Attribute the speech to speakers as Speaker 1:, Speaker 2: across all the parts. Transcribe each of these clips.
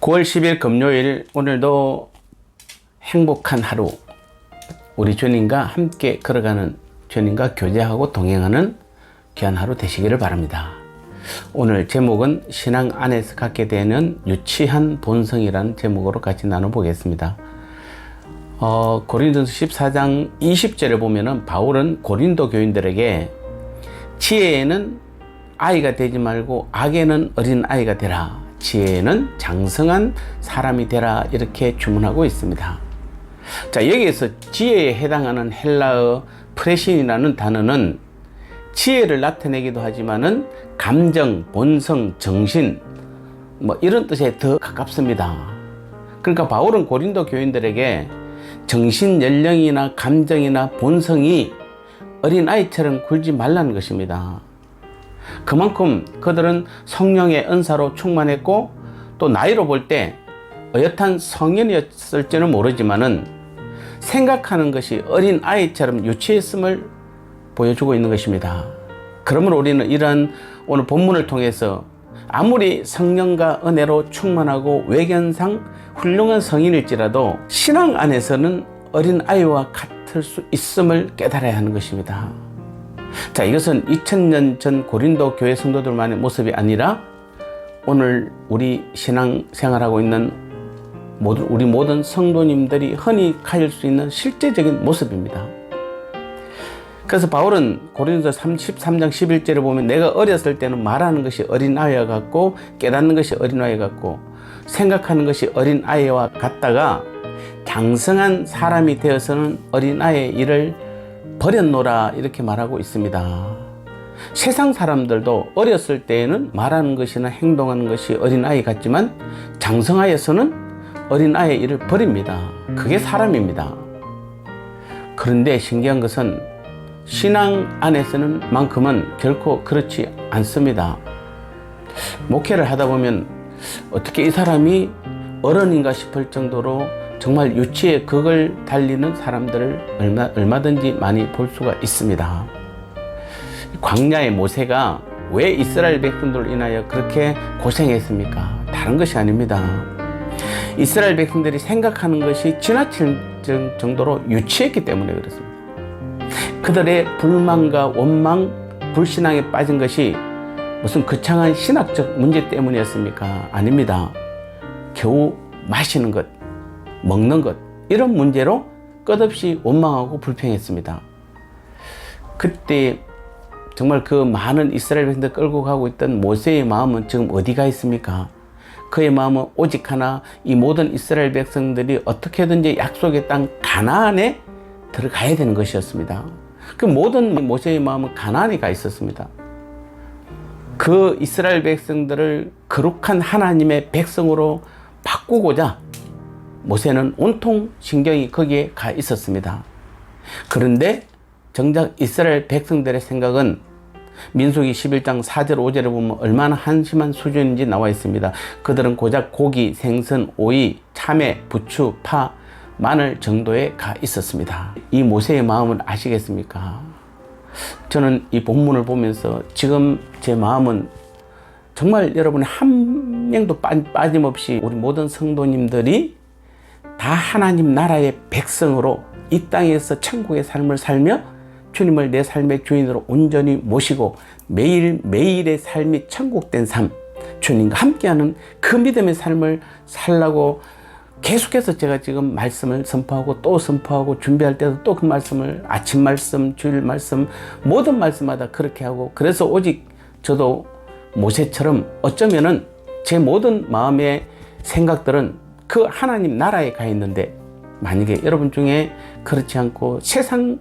Speaker 1: 9월 10일 금요일, 오늘도 행복한 하루, 우리 주님과 함께 걸어가는, 주님과 교제하고 동행하는 귀한 하루 되시기를 바랍니다. 오늘 제목은 신앙 안에서 갖게 되는 유치한 본성이라는 제목으로 같이 나눠보겠습니다. 고린도서 14장 20절에 보면은 바울은 고린도 교인들에게 지혜에는 아이가 되지 말고 악에는 어린 아이가 되라, 지혜에는 장성한 사람이 되라, 이렇게 주문하고 있습니다. 자, 여기에서 지혜에 해당하는 헬라어 프레신이라는 단어는 지혜를 나타내기도 하지만은 감정, 본성, 정신, 이런 뜻에 더 가깝습니다. 그러니까 바울은 고린도 교인들에게 정신 연령이나 감정이나 본성이 어린아이처럼 굴지 말라는 것입니다. 그만큼 그들은 성령의 은사로 충만했고, 또 나이로 볼 때 어엿한 성인이었을지는 모르지만은 생각하는 것이 어린아이처럼 유치했음을 보여주고 있는 것입니다. 그러므로 우리는 이런 오늘 본문을 통해서 아무리 성령과 은혜로 충만하고 외견상 훌륭한 성인일지라도 신앙 안에서는 어린아이와 같을 수 있음을 깨달아야 하는 것입니다. 자, 이것은 2000년 전 고린도 교회 성도들만의 모습이 아니라 오늘 우리 신앙 생활하고 있는 우리 모든 성도님들이 흔히 가질 수 있는 실제적인 모습입니다. 그래서 바울은 고린도서 13장 11절에 보면 내가 어렸을 때는 말하는 것이 어린아이와 같고 깨닫는 것이 어린아이와 같고 생각하는 것이 어린아이와 같다가 장성한 사람이 되어서는 어린아이의 일을 버렸노라, 이렇게 말하고 있습니다. 세상 사람들도 어렸을 때에는 말하는 것이나 행동하는 것이 어린아이 같지만 장성하여서는 어린아이의 일을 버립니다. 그게 사람입니다. 그런데 신기한 것은 신앙 안에서는 만큼은 결코 그렇지 않습니다. 목회를 하다 보면 어떻게 이 사람이 어른인가 싶을 정도로 정말 유치의 극을 달리는 사람들을 얼마든지 많이 볼 수가 있습니다. 광야의 모세가 왜 이스라엘 백성들을 인하여 그렇게 고생했습니까? 다른 것이 아닙니다. 이스라엘 백성들이 생각하는 것이 지나칠 정도로 유치했기 때문에 그렇습니다. 그들의 불만과 원망, 불신앙에 빠진 것이 무슨 거창한 신학적 문제 때문이었습니까? 아닙니다. 겨우 마시는 것, 먹는 것, 이런 문제로 끝없이 원망하고 불평했습니다. 그때 정말 그 많은 이스라엘 백성들 끌고 가고 있던 모세의 마음은 지금 어디가 있습니까? 그의 마음은 오직 하나, 이 모든 이스라엘 백성들이 어떻게든지 약속의 땅 가나안에 들어가야 되는 것이었습니다. 그 모든 모세의 마음은 가나안에 가 있었습니다. 그 이스라엘 백성들을 거룩한 하나님의 백성으로 바꾸고자 모세는 온통 신경이 거기에 가 있었습니다. 그런데 정작 이스라엘 백성들의 생각은 민수기 11장 4절 5절에 보면 얼마나 한심한 수준인지 나와 있습니다. 그들은 고작 고기, 생선, 오이, 참외, 부추, 파, 마늘 정도에 가 있었습니다. 이 모세의 마음을 아시겠습니까? 저는 이 본문을 보면서 지금 제 마음은 정말 여러분 한 명도 빠짐없이 우리 모든 성도님들이 다 하나님 나라의 백성으로 이 땅에서 천국의 삶을 살며 주님을 내 삶의 주인으로 온전히 모시고 매일매일의 삶이 천국된 삶, 주님과 함께하는 그 믿음의 삶을 살라고 계속해서 제가 지금 말씀을 선포하고 또 선포하고 준비할 때도 또 그 말씀을 아침 말씀, 주일 말씀, 모든 말씀마다 그렇게 하고, 그래서 오직 저도 모세처럼 어쩌면은 제 모든 마음의 생각들은 그 하나님 나라에 가 있는데, 만약에 여러분 중에 그렇지 않고 세상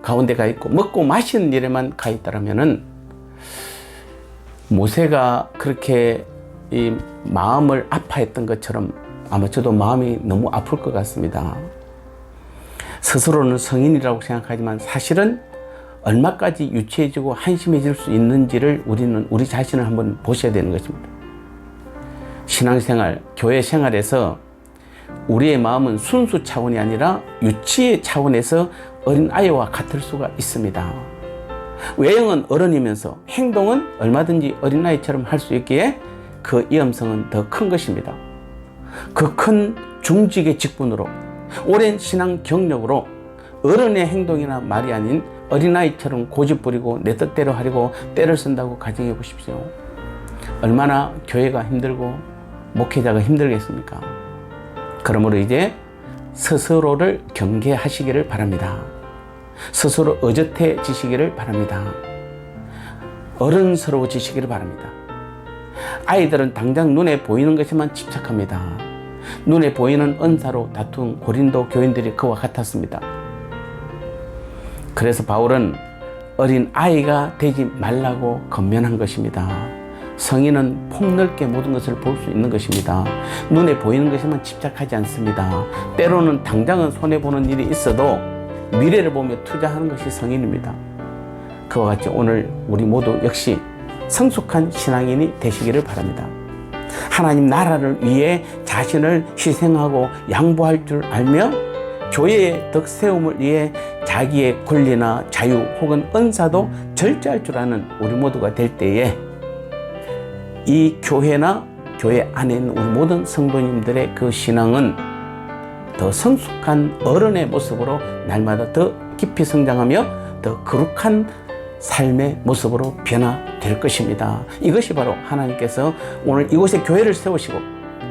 Speaker 1: 가운데 가 있고 먹고 마시는 일에만 가 있다라면은 모세가 그렇게 이 마음을 아파했던 것처럼 아마 저도 마음이 너무 아플 것 같습니다. 스스로는 성인이라고 생각하지만 사실은 얼마까지 유치해지고 한심해질 수 있는지를 우리는 우리 자신을 한번 보셔야 되는 것입니다. 신앙생활, 교회 생활에서 우리의 마음은 순수 차원이 아니라 유치의 차원에서 어린아이와 같을 수가 있습니다. 외형은 어른이면서 행동은 얼마든지 어린아이처럼 할 수 있기에 그 위험성은 더 큰 것입니다. 그 큰 중직의 직분으로 오랜 신앙 경력으로 어른의 행동이나 말이 아닌 어린아이처럼 고집 부리고 내 뜻대로 하려고 때를 쓴다고 가정해 보십시오. 얼마나 교회가 힘들고 목회자가 힘들겠습니까? 그러므로 이제 스스로를 경계하시기를 바랍니다. 스스로 의젓해지시기를 바랍니다. 어른스러워지시기를 바랍니다. 아이들은 당장 눈에 보이는 것에만 집착합니다. 눈에 보이는 은사로 다툰 고린도 교인들이 그와 같았습니다. 그래서 바울은 어린 아이가 되지 말라고 권면한 것입니다. 성인은 폭넓게 모든 것을 볼 수 있는 것입니다. 눈에 보이는 것에만 집착하지 않습니다. 때로는 당장은 손해보는 일이 있어도 미래를 보며 투자하는 것이 성인입니다. 그와 같이 오늘 우리 모두 역시 성숙한 신앙인이 되시기를 바랍니다. 하나님 나라를 위해 자신을 희생하고 양보할 줄 알며 교회의 덕세움을 위해 자기의 권리나 자유 혹은 은사도 절제할 줄 아는 우리 모두가 될 때에 이 교회나 교회 안에 있는 우리 모든 성도님들의 그 신앙은 더 성숙한 어른의 모습으로 날마다 더 깊이 성장하며 더 거룩한 삶의 모습으로 변화될 것입니다. 이것이 바로 하나님께서 오늘 이곳에 교회를 세우시고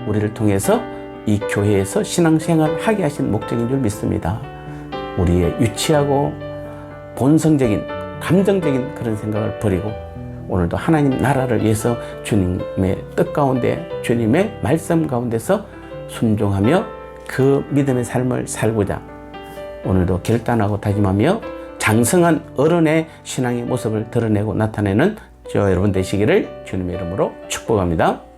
Speaker 1: 우리를 통해서 이 교회에서 신앙생활을 하게 하신 목적인 줄 믿습니다. 우리의 유치하고 본성적인 감정적인 그런 생각을 버리고 오늘도 하나님 나라를 위해서 주님의 뜻 가운데 주님의 말씀 가운데서 순종하며 그 믿음의 삶을 살고자 오늘도 결단하고 다짐하며 장성한 어른의 신앙의 모습을 드러내고 나타내는 저와 여러분 되시기를 주님의 이름으로 축복합니다.